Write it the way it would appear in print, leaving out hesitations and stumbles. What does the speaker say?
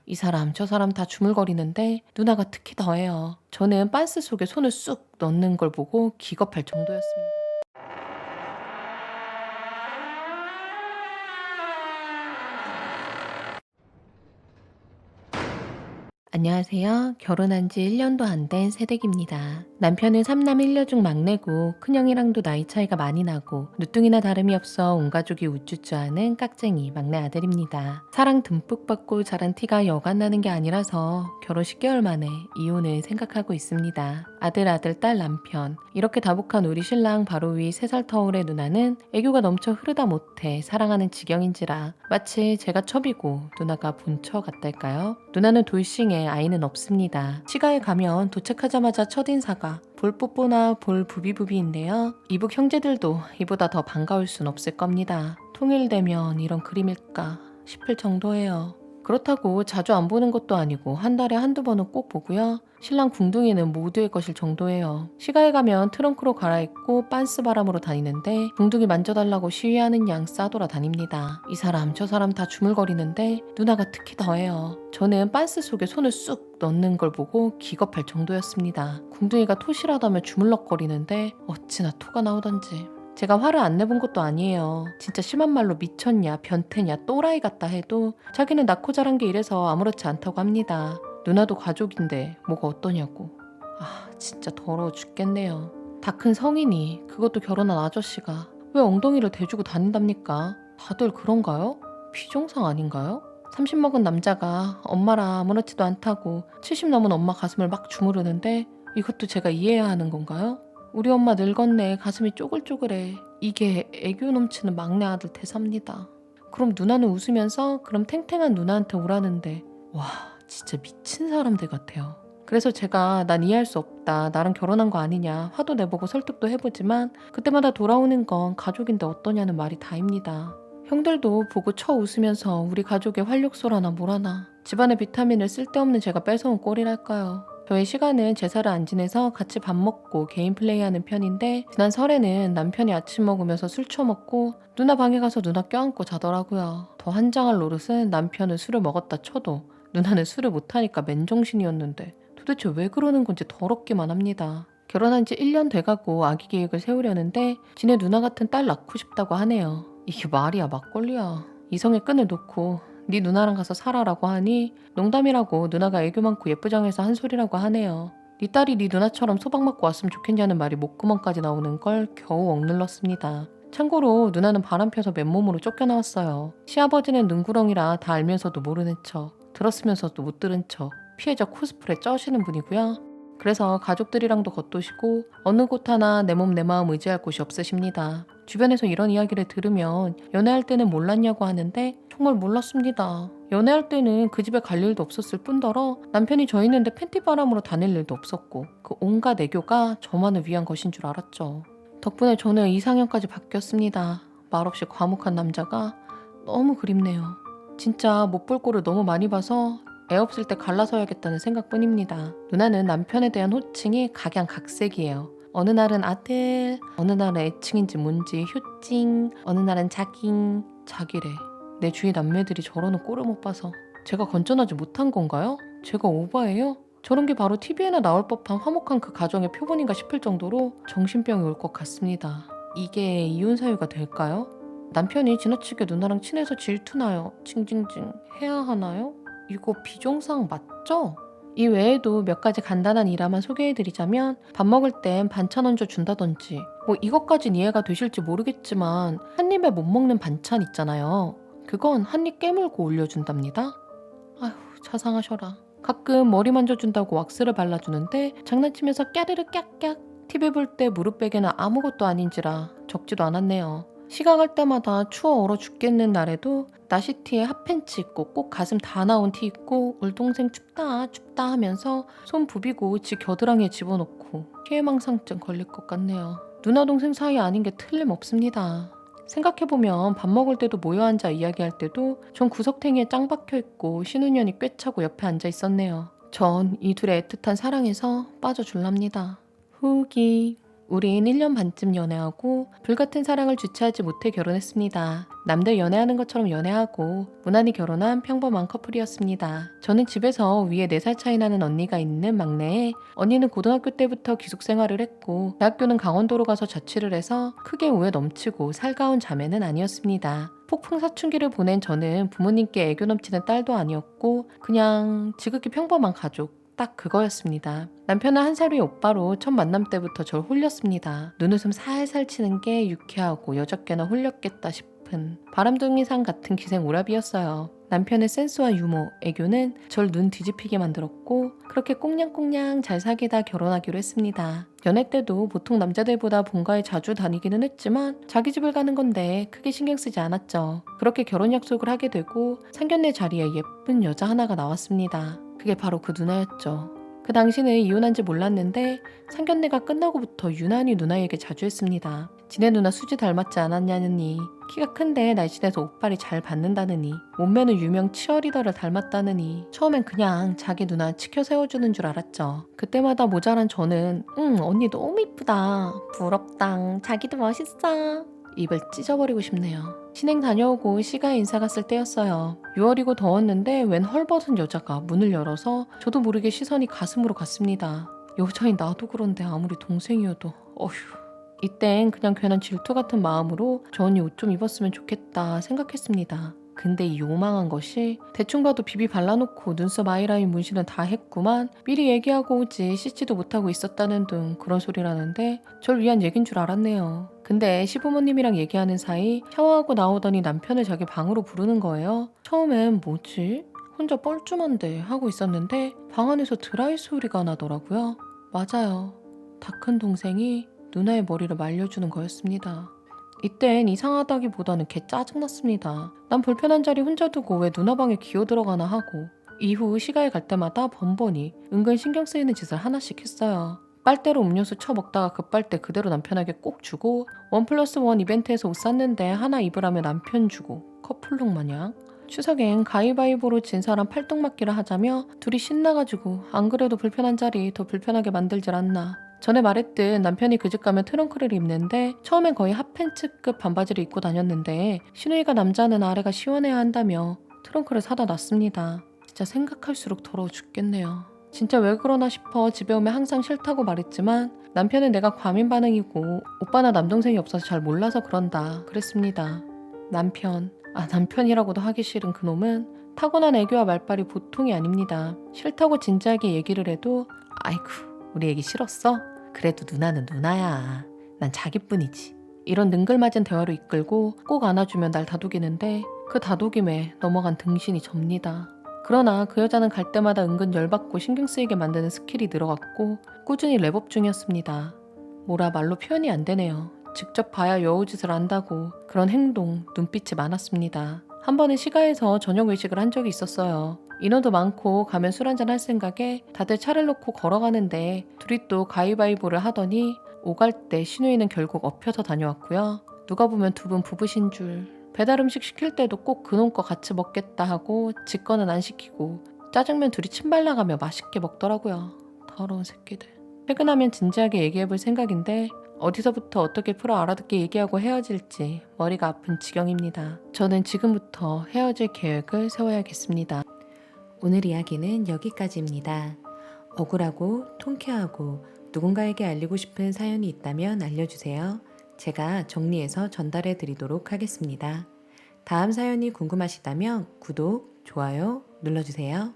이 사람 저 사람 다 주물거리는데 누나가 특히 더해요. 저는 빤스 속에 손을 쑥 넣는 걸 보고 기겁할 정도였습니다. 안녕하세요. 결혼한 지 1년도 안 된 새댁입니다. 남편은 3남 1녀 중 막내고 큰형이랑도 나이 차이가 많이 나고 누뚱이나 다름이 없어 온 가족이 우쭈쭈하는 깍쟁이 막내 아들입니다. 사랑 듬뿍 받고 자란 티가 여간 나는 게 아니라서 결혼 10개월 만에 이혼을 생각하고 있습니다. 아들 딸 남편 이렇게 다복한 우리 신랑 바로 위 3살 터울의 누나는 애교가 넘쳐 흐르다 못해 사랑하는 지경인지라 마치 제가 첩이고 누나가 본처 같달까요? 누나는 돌싱에 아이는 없습니다. 시가에 가면 도착하자마자 첫인사가 볼뽀뽀나 볼부비부비인데요. 이북 형제들도 이보다 더 반가울 순 없을 겁니다. 통일되면 이런 그림일까 싶을 정도예요. 그렇다고 자주 안 보는 것도 아니고 한 달에 한두 번은 꼭 보고요. 신랑 궁둥이는 모두의 것일 정도예요. 시가에 가면 트렁크로 갈아입고 빤스 바람으로 다니는데 궁둥이 만져달라고 시위하는 양 싸돌아 다닙니다. 이 사람 저 사람 다 주물거리는데 누나가 특히 더해요. 저는 빤스 속에 손을 쑥 넣는 걸 보고 기겁할 정도였습니다. 궁둥이가 토실하다며 주물럭거리는데 어찌나 토가 나오던지. 제가 화를 안 내본 것도 아니에요. 진짜 심한 말로 미쳤냐, 변태냐, 또라이 같다 해도 자기는 낳고 자란 게 이래서 아무렇지 않다고 합니다. 누나도 가족인데 뭐가 어떠냐고. 진짜 더러워 죽겠네요. 다 큰 성인이, 그것도 결혼한 아저씨가 왜 엉덩이를 대주고 다닌답니까? 다들 그런가요? 비정상 아닌가요? 30 먹은 남자가 엄마라 아무렇지도 않다고 70 넘은 엄마 가슴을 막 주무르는데 이것도 제가 이해해야 하는 건가요? 우리 엄마 늙었네, 가슴이 쪼글쪼글해. 이게 애교 넘치는 막내 아들 대사입니다. 그럼 누나는 웃으면서 그럼 탱탱한 누나한테 오라는데 와, 진짜 미친 사람들 같아요. 그래서 제가 난 이해할 수 없다, 나랑 결혼한 거 아니냐 화도 내보고 설득도 해보지만 그때마다 돌아오는 건 가족인데 어떠냐는 말이 다입니다. 형들도 보고 쳐 웃으면서 우리 가족의 활력소라나 뭐라나 집안의 비타민을 쓸데없는 제가 뺏어온 꼴이랄까요. 저희 시간은 제사를 안 지내서 같이 밥 먹고 개인 플레이하는 편인데 지난 설에는 남편이 아침 먹으면서 술 처먹고 누나 방에 가서 누나 껴안고 자더라고요. 더 환장할 노릇은 남편은 술을 먹었다 쳐도 누나는 술을 못하니까 맨정신이었는데 도대체 왜 그러는 건지 더럽기만 합니다. 결혼한 지 1년 돼가고 아기 계획을 세우려는데 지네 누나 같은 딸 낳고 싶다고 하네요. 이게 말이야 막걸리야. 이성의 끈을 놓고 네 누나랑 가서 살아라고 하니 농담이라고 누나가 애교 많고 예쁘장해서 한 소리라고 하네요. 네 딸이 네 누나처럼 소박 맞고 왔으면 좋겠냐는 말이 목구멍까지 나오는 걸 겨우 억눌렀습니다. 참고로 누나는 바람 펴서 맨몸으로 쫓겨나왔어요. 시아버지는 눈구렁이라 다 알면서도 모르는 척, 들었으면서도 못 들은 척, 피해자 코스프레 쩌시는 분이고요. 그래서 가족들이랑도 겉도시고 어느 곳 하나 내 몸 내 마음 의지할 곳이 없으십니다. 주변에서 이런 이야기를 들으면 연애할 때는 몰랐냐고 하는데 정말 몰랐습니다. 연애할 때는 그 집에 갈 일도 없었을 뿐더러 남편이 저 있는데 팬티 바람으로 다닐 일도 없었고 그 온갖 애교가 저만을 위한 것인 줄 알았죠. 덕분에 저는 이상형까지 바뀌었습니다. 말없이 과묵한 남자가 너무 그립네요. 진짜 못 볼 꼴을 너무 많이 봐서 애 없을 때 갈라서야겠다는 생각뿐입니다. 누나는 남편에 대한 호칭이 각양각색이에요. 어느 날은 아들, 어느 날은 애칭인지 뭔지 효찡, 어느 날은 자깅, 자기래. 내 주위 남매들이 저러는 꼴을 못 봐서 제가 건전하지 못한 건가요? 제가 오바예요? 저런 게 바로 TV에나 나올 법한 화목한 그 가정의 표본인가 싶을 정도로 정신병이 올 것 같습니다. 이게 이혼 사유가 될까요? 남편이 지나치게 누나랑 친해서 질투나요? 징징징 해야 하나요? 이거 비정상 맞죠? 이 외에도 몇 가지 간단한 일화만 소개해드리자면 밥 먹을 땐 반찬 얹어 준다든지 뭐 이것까진 이해가 되실지 모르겠지만 한 입에 못 먹는 반찬 있잖아요. 그건 한 입 깨물고 올려준답니다. 아휴, 자상하셔라. 가끔 머리 만져준다고 왁스를 발라주는데 장난치면서 까르르 깍깍. TV 볼 때 무릎 베개는 아무것도 아닌지라 적지도 않았네요. 시각할 때마다 추워 얼어 죽겠는 날에도 나시티에 핫팬츠 입고 꼭 가슴 다 나온 티 입고 울동생 춥다 춥다 하면서 손 부비고 지 겨드랑이에 집어넣고 피해망상증 걸릴 것 같네요. 누나 동생 사이 아닌 게 틀림없습니다. 생각해보면 밥 먹을 때도 모여 앉아 이야기할 때도 전 구석탱이에 짱 박혀있고 신우년이 꿰차고 옆에 앉아 있었네요. 전 이 둘의 애틋한 사랑에서 빠져줄랍니다. 후기 우린 1년 반쯤 연애하고 불같은 사랑을 주체하지 못해 결혼했습니다. 남들 연애하는 것처럼 연애하고 무난히 결혼한 평범한 커플이었습니다. 저는 집에서 위에 4살 차이 나는 언니가 있는 막내에 언니는 고등학교 때부터 기숙 생활을 했고 대학교는 강원도로 가서 자취를 해서 크게 우애 넘치고 살가운 자매는 아니었습니다. 폭풍 사춘기를 보낸 저는 부모님께 애교 넘치는 딸도 아니었고 그냥 지극히 평범한 가족. 딱 그거였습니다. 남편은 한 살 위 오빠로 첫 만남 때부터 절 홀렸습니다. 눈웃음 살살 치는 게 유쾌하고 여적게나 홀렸겠다 싶은 바람둥이상 같은 기생오랍이었어요. 남편의 센스와 유머, 애교는 절 눈 뒤집히게 만들었고 그렇게 꽁냥꽁냥 잘 사귀다 결혼하기로 했습니다. 연애 때도 보통 남자들보다 본가에 자주 다니기는 했지만 자기 집을 가는 건데 크게 신경 쓰지 않았죠. 그렇게 결혼 약속을 하게 되고 상견례 자리에 예쁜 여자 하나가 나왔습니다. 그게 바로 그 누나였죠. 그 당시는 이혼한지 몰랐는데 상견례가 끝나고부터 유난히 누나에게 자주 했습니다. 지네 누나 수지 닮았지 않았냐느니, 키가 큰데 날씬해서 옷빨이 잘 받는다느니, 몸매는 유명 치어리더를 닮았다느니. 처음엔 그냥 자기 누나 치켜 세워주는 줄 알았죠. 그때마다 모자란 저는 언니 너무 이쁘다, 부럽당, 자기도 멋있어, 입을 찢어버리고 싶네요. 신행 다녀오고 시가에 인사 갔을 때였어요. 6월이고 더웠는데 웬 헐벗은 여자가 문을 열어서 저도 모르게 시선이 가슴으로 갔습니다. 여자인 나도 그런데 아무리 동생이어도 어휴. 이땐 그냥 괜한 질투 같은 마음으로 저 언니 옷 좀 입었으면 좋겠다 생각했습니다. 근데 이 요망한 것이 대충 봐도 비비 발라놓고 눈썹 아이라인 문신은 다 했구만, 미리 얘기하고 오지 씻지도 못하고 있었다는 등 그런 소리라는데 절 위한 얘긴 줄 알았네요. 근데 시부모님이랑 얘기하는 사이 샤워하고 나오더니 남편을 자기 방으로 부르는 거예요. 처음엔 뭐지? 혼자 뻘쭘한데 하고 있었는데 방 안에서 드라이 소리가 나더라고요. 맞아요. 다 큰 동생이 누나의 머리를 말려주는 거였습니다. 이땐 이상하다기보다는 개 짜증났습니다. 난 불편한 자리 혼자 두고 왜 누나 방에 기어 들어가나 하고 이후 시가에 갈 때마다 번번이 은근 신경 쓰이는 짓을 하나씩 했어요. 빨대로 음료수 쳐먹다가 그 빨대 그대로 남편에게 꼭 주고 1+1 이벤트에서 옷 샀는데 하나 입으라며 남편 주고 커플룩 마냥. 추석엔 가위바위보로 진 사람 팔뚝맞기를 하자며 둘이 신나가지고 안 그래도 불편한 자리 더 불편하게 만들질 않나. 전에 말했듯 남편이 그 집 가면 트렁크를 입는데 처음엔 거의 핫팬츠급 반바지를 입고 다녔는데 시누이가 남자는 아래가 시원해야 한다며 트렁크를 사다 놨습니다. 진짜 생각할수록 더러워 죽겠네요. 진짜 왜 그러나 싶어 집에 오면 항상 싫다고 말했지만 남편은 내가 과민 반응이고 오빠나 남동생이 없어서 잘 몰라서 그런다 그랬습니다. 남편이라고도 하기 싫은 그놈은 타고난 애교와 말빨이 보통이 아닙니다. 싫다고 진지하게 얘기를 해도 아이고 우리 애기 싫었어? 그래도 누나는 누나야. 난 자기뿐이지. 이런 능글맞은 대화로 이끌고 꼭 안아주면 날 다독이는데 그 다독임에 넘어간 등신이 접니다. 그러나 그 여자는 갈 때마다 은근 열받고 신경 쓰이게 만드는 스킬이 늘어갔고 꾸준히 랩업 중이었습니다. 뭐라 말로 표현이 안 되네요. 직접 봐야 여우짓을 안다고 그런 행동, 눈빛이 많았습니다. 한 번은 시가에서 저녁 외식을 한 적이 있었어요. 인원도 많고 가면 술 한잔 할 생각에 다들 차를 놓고 걸어가는데 둘이 또 가위바위보를 하더니 오갈 때 시누이는 결국 엎혀서 다녀왔고요. 누가 보면 두 분 부부신 줄. 배달 음식 시킬 때도 꼭 그놈 거 같이 먹겠다 하고 지 거는 안 시키고 짜장면 둘이 침발 나가며 맛있게 먹더라고요. 더러운 새끼들. 퇴근하면 진지하게 얘기해볼 생각인데 어디서부터 어떻게 풀어 알아듣게 얘기하고 헤어질지 머리가 아픈 지경입니다. 저는 지금부터 헤어질 계획을 세워야겠습니다. 오늘 이야기는 여기까지입니다. 억울하고 통쾌하고 누군가에게 알리고 싶은 사연이 있다면 알려주세요. 제가 정리해서 전달해 드리도록 하겠습니다. 다음 사연이 궁금하시다면 구독, 좋아요 눌러주세요.